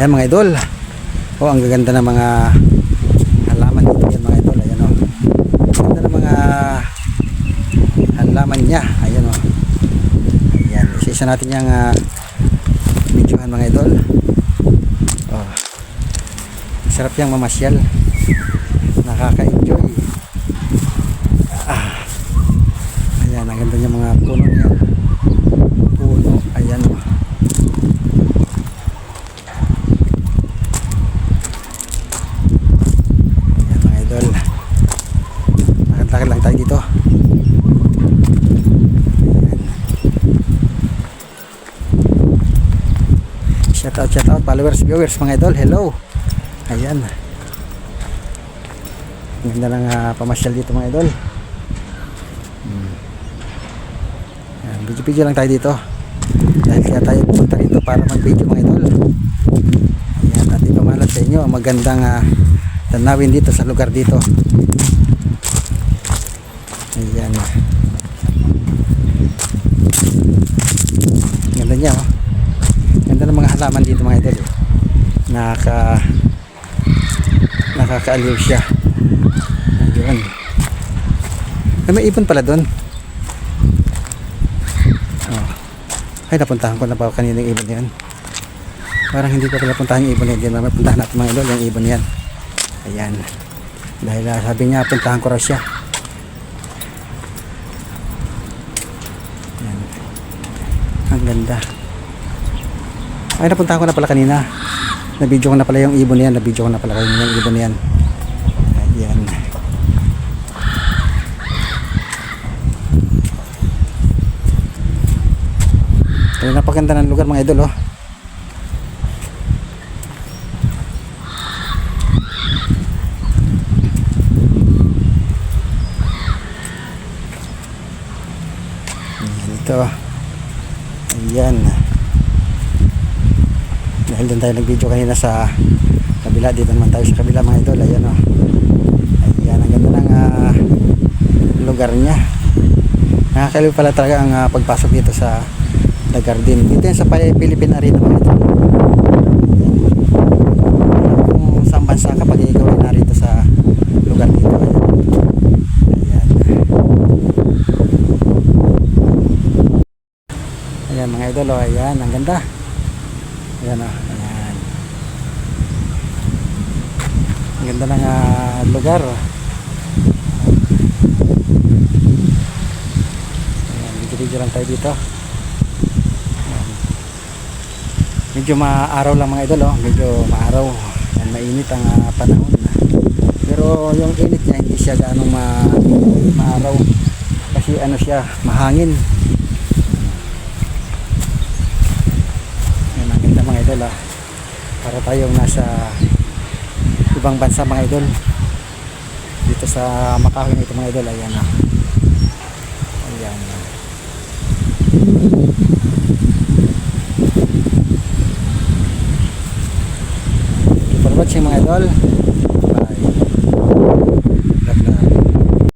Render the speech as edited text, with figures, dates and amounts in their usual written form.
Ayan mga idol. Oh, ang gaganda ng mga halaman dito yan mga idol. Ayan oh. Ganda ng mga halaman niya. Ayan oh. Ayan. Isa natin yung videohan mga idol. Oh. Sarap yung mamasyal. Nakaka-enjoy. Ayan, ang ganda niya mga puno niya. Puno. Ayan oh. Lakad lang tayo dito. Shout out followers, viewers mga idol. Hello. Ayan. Ganda ng pamasyal dito mga idol. Video lang tayo dito. Dahil kaya tayo pumunta dito para mag-video mga idol. Ayan, at ipamalat sa inyo ang magandang tanawin dito sa lugar dito. Ayan. Ganda niya oh. Ganda ng mga halaman dito mga idol. Nakakaaliw siya. Ayun. May ibon pala doon. Oh. Ay, napuntahan ko na pa kanina yung ibon yan. Parang hindi ko pala puntahan yung ibon yan. Mapuntahan natin mga idol yung ibon yan. Ayan. Dahil sabi niya puntahan ko raw siya. Ang ganda. Ay, napunta ko na pala kanina. Na-video ko na pala yung ibon yan. Na-video ko na pala kanina yung ibon yan. Ayan. Ito, napaganda ng lugar mga idol oh. Ito. Ayan. Dahil doon tayo nag-video kanina sa kabila, dito naman tayo sa kabila mga idol. Ayan o. Ayan, ang ganda ng lugar nya. Nakakaliw pala talaga ang pagpasok dito sa The Garden. Dito yan sa Philippine Arena mga idol. Kung saan bansa kapag igawin na rito sa lugar dito. Ayan. Ayan mga idol oh. Ayan, ang ganda. Ayan oh. Ayan. Ang ganda ng lugar. Ayan, video lang tayo dito. Ayan. Medyo maaraw lang mga idol oh. Medyo maaraw. Ayan, mainit ang panahon. Pero yung init niya hindi siya gaano maaraw. Kasi ano siya, mahangin. Mga idol ah, para tayong nasa ibang bansa mga idol dito sa Makahoy na ito mga idol. Ayan ah. Ayan. Thank you for watching mga idol.